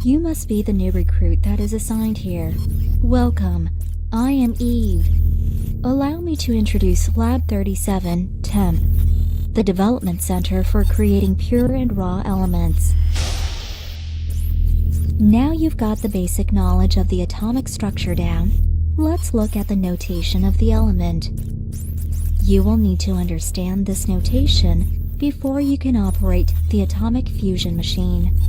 You must be the new recruit that is assigned here. Welcome. I am Eve. Allow me to introduce Lab 37, Temp, the development center for creating pure and raw elements. Now you've got the basic knowledge of the atomic structure down, let's look at the notation of the element. You will need to understand this notation before you can operate the atomic fusion machine.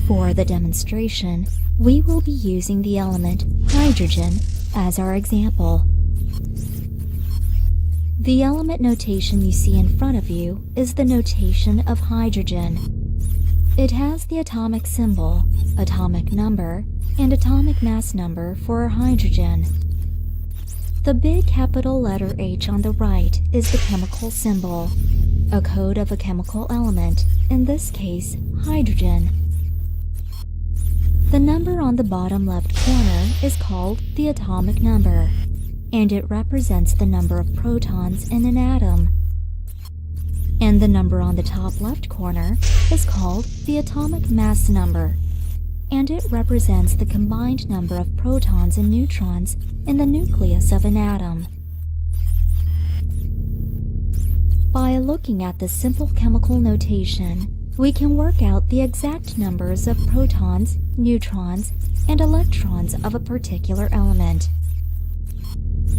For the demonstration, we will be using the element hydrogen as our example. The element notation you see in front of you is the notation of hydrogen. It has the atomic symbol, atomic number, and atomic mass number for hydrogen. The big capital letter H on the right is the chemical symbol, a code of a chemical element, in this case, hydrogen. The number on the bottom left corner is called the atomic number, and it represents the number of protons in an atom. And the number on the top left corner is called the atomic mass number, and it represents the combined number of protons and neutrons in the nucleus of an atom. By looking at the simple chemical notation, we can work out the exact numbers of protons, neutrons, and electrons of a particular element.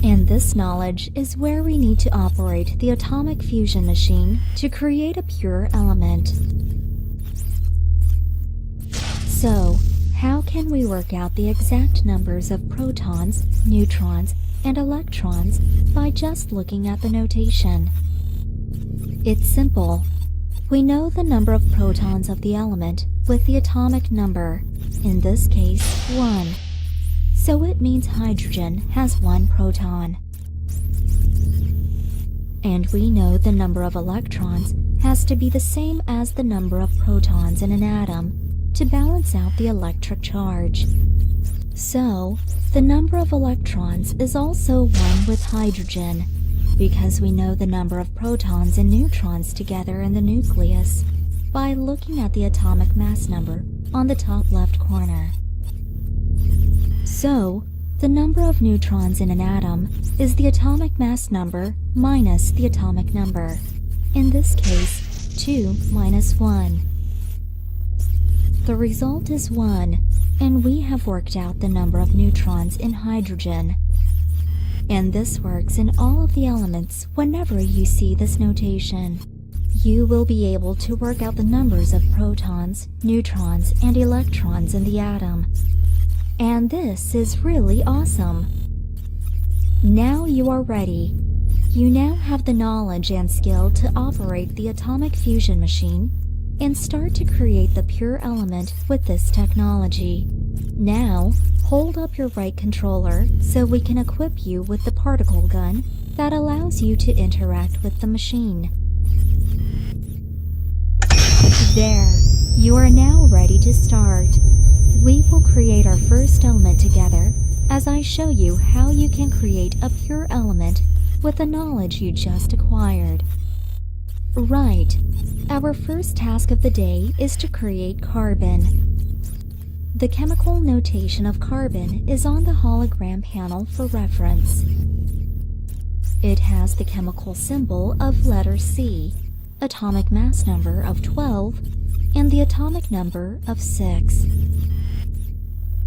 And this knowledge is where we need to operate the atomic fusion machine to create a pure element. So, how can we work out the exact numbers of protons, neutrons, and electrons by just looking at the notation? It's simple. We know the number of protons of the element with the atomic number, in this case 1. So it means hydrogen has 1 proton. And we know the number of electrons has to be the same as the number of protons in an atom to balance out the electric charge. So, the number of electrons is also 1 with hydrogen, because we know the number of protons and neutrons together in the nucleus by looking at the atomic mass number on the top left corner. So, the number of neutrons in an atom is the atomic mass number minus the atomic number, in this case 2 minus 1. The result is 1, and we have worked out the number of neutrons in hydrogen. And this works in all of the elements whenever you see this notation. You will be able to work out the numbers of protons, neutrons, and electrons in the atom. And this is really awesome. Now you are ready. You now have the knowledge and skill to operate the atomic fusion machine and start to create the pure element with this technology. Now, hold up your right controller so we can equip you with the particle gun that allows you to interact with the machine. There, you are now ready to start. We will create our first element together as I show you how you can create a pure element with the knowledge you just acquired. Right, our first task of the day is to create carbon. The chemical notation of carbon is on the hologram panel for reference. It has the chemical symbol of letter C, atomic mass number of 12, and the atomic number of 6.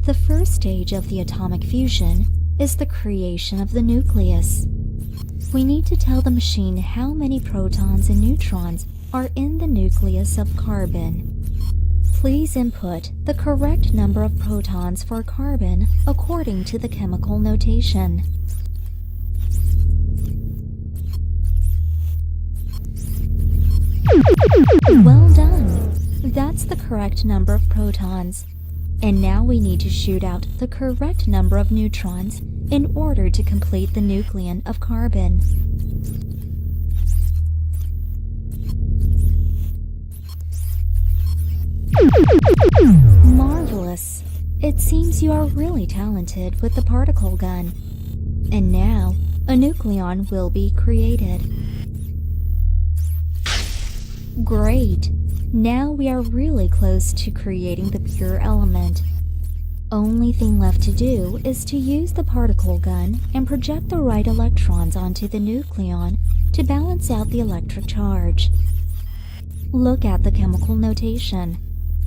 The first stage of the atomic fusion is the creation of the nucleus. We need to tell the machine how many protons and neutrons are in the nucleus of carbon. Please input the correct number of protons for carbon according to the chemical notation. Well done! That's the correct number of protons. And now we need to shoot out the correct number of neutrons in order to complete the nucleon of carbon. Marvelous! It seems you are really talented with the particle gun. And now, a nucleon will be created. Great! Now we are really close to creating the pure element. Only thing left to do is to use the particle gun and project the right electrons onto the nucleon to balance out the electric charge. Look at the chemical notation.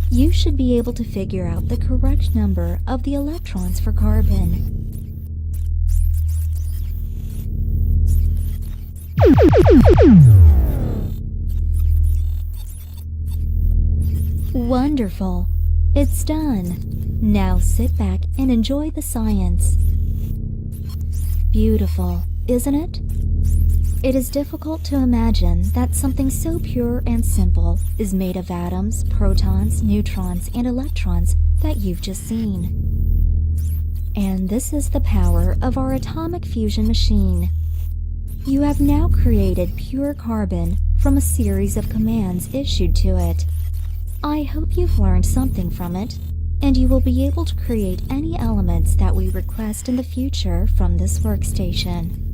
You should be able to figure out the correct number of the electrons for carbon. Wonderful! It's done. Now sit back and enjoy the science. Beautiful, isn't it? It is difficult to imagine that something so pure and simple is made of atoms, protons, neutrons, and electrons that you've just seen. And this is the power of our atomic fusion machine. You have now created pure carbon from a series of commands issued to it. I hope you've learned something from it, and you will be able to create any elements that we request in the future from this workstation.